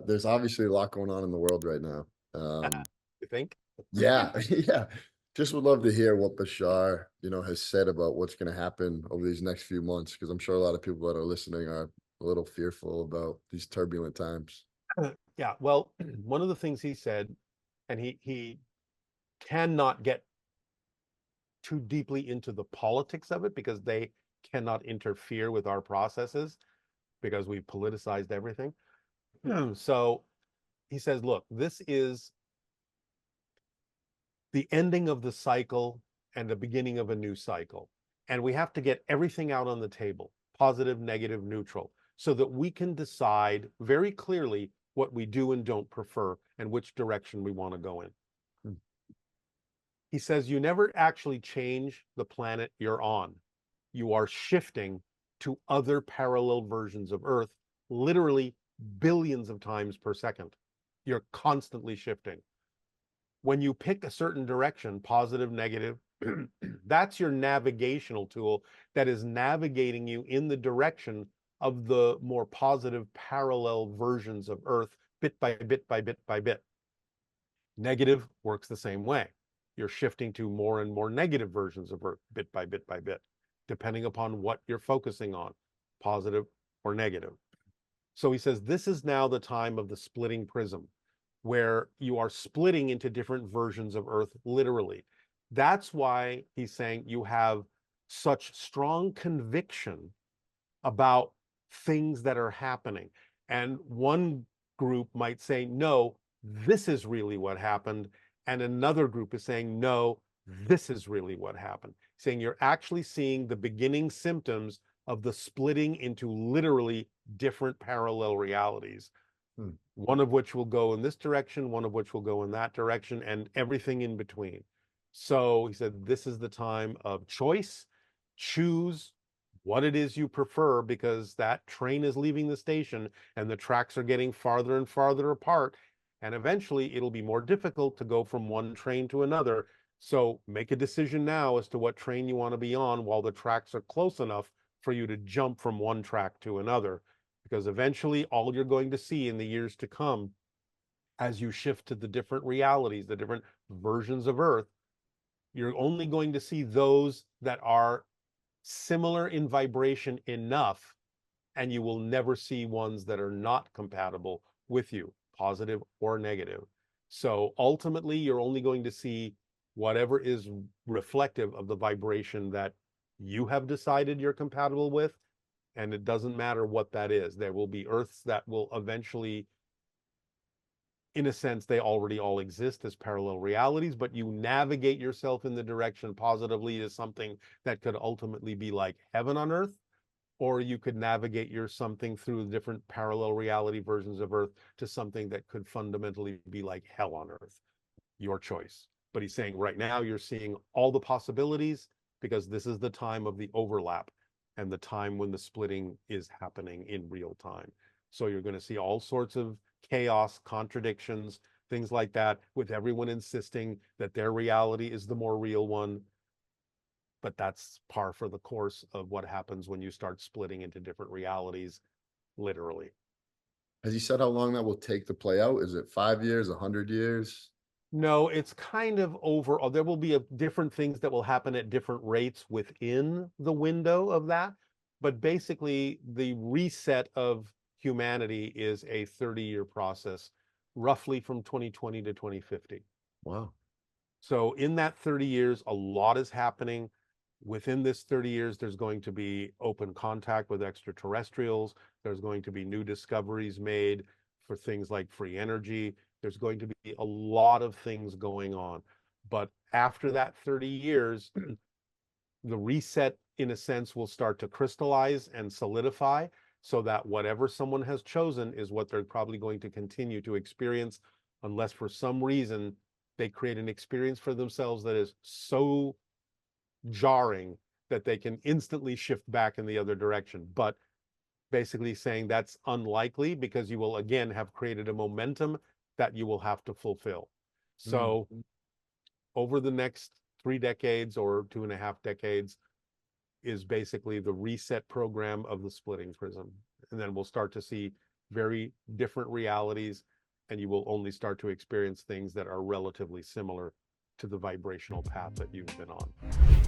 There's obviously a lot going on in the world right now. Um, You think? yeah, yeah. Just would love to hear what Bashar, has said about what's going to happen over these next few months, because I'm sure a lot of people that are listening are a little fearful about these turbulent times. Yeah, well, one of the things he said, and he cannot get too deeply into the politics of it because they cannot interfere with our processes because we've politicized everything. So he says, look, this is the ending of the cycle and the beginning of a new cycle. And we have to get everything out on the table, positive, negative, neutral, so that we can decide very clearly what we do and don't prefer and which direction we want to go in. Hmm. He says you never actually change the planet you're on. You are shifting to other parallel versions of Earth, literally billions of times per second. You're constantly shifting. When you pick a certain direction, positive, negative, that's your navigational tool that is navigating you in the direction of the more positive parallel versions of Earth, bit by bit by bit by bit. Negative works the same way. You're shifting to more and more negative versions of Earth, bit by bit by bit, depending upon what you're focusing on, positive or negative. So he says this is now the time of the splitting prism, where you are splitting into different versions of Earth, literally. That's why he's saying you have such strong conviction about things that are happening. And one group might say, no, this is really what happened. And another group is saying, no, this is really what happened. Saying you're actually seeing the beginning symptoms of the splitting into literally different parallel realities, Hmm. one of which will go in this direction, one of which will go in that direction, and everything in between. So he said, this is the time of choice. Choose what it is you prefer because that train is leaving the station and the tracks are getting farther and farther apart. And eventually it'll be more difficult to go from one train to another. So make a decision now as to what train you want to be on while the tracks are close enough for you to jump from one track to another. Because eventually all you're going to see in the years to come as you shift to the different realities, the different versions of Earth, you're only going to see those that are similar in vibration enough, and you will never see ones that are not compatible with you, positive or negative. So ultimately, you're only going to see whatever is reflective of the vibration that you have decided you're compatible with. And it doesn't matter what that is. There will be Earths that will eventually, in a sense, they already all exist as parallel realities, but you navigate yourself in the direction positively to something that could ultimately be like heaven on Earth, or you could navigate your something through different parallel reality versions of Earth to something that could fundamentally be like hell on Earth. Your choice. But he's saying right now you're seeing all the possibilities because this is the time of the overlap and the time when the splitting is happening in real time. So you're going to see all sorts of chaos, contradictions, things like that, with everyone insisting that their reality is the more real one. But that's par for the course of what happens when you start splitting into different realities, literally. Has he said how long that will take to play out? Is it 5 years, 100 years? No, it's kind of over. There will be different things that will happen at different rates within the window of that. But basically, the reset of humanity is a 30-year process, roughly from 2020 to 2050. Wow. So in that 30 years, a lot is happening. Within this 30 years, there's going to be open contact with extraterrestrials. There's going to be new discoveries made for things like free energy. There's going to be a lot of things going on. But after that 30 years, the reset, in a sense, will start to crystallize and solidify so that whatever someone has chosen is what they're probably going to continue to experience, unless for some reason they create an experience for themselves that is so jarring that they can instantly shift back in the other direction. But basically saying that's unlikely because you will again have created a momentum that you will have to fulfill. Mm. So over the next 3 decades or 2.5 decades is basically the reset program of the splitting prism. And then we'll start to see very different realities, and you will only start to experience things that are relatively similar to the vibrational path that you've been on.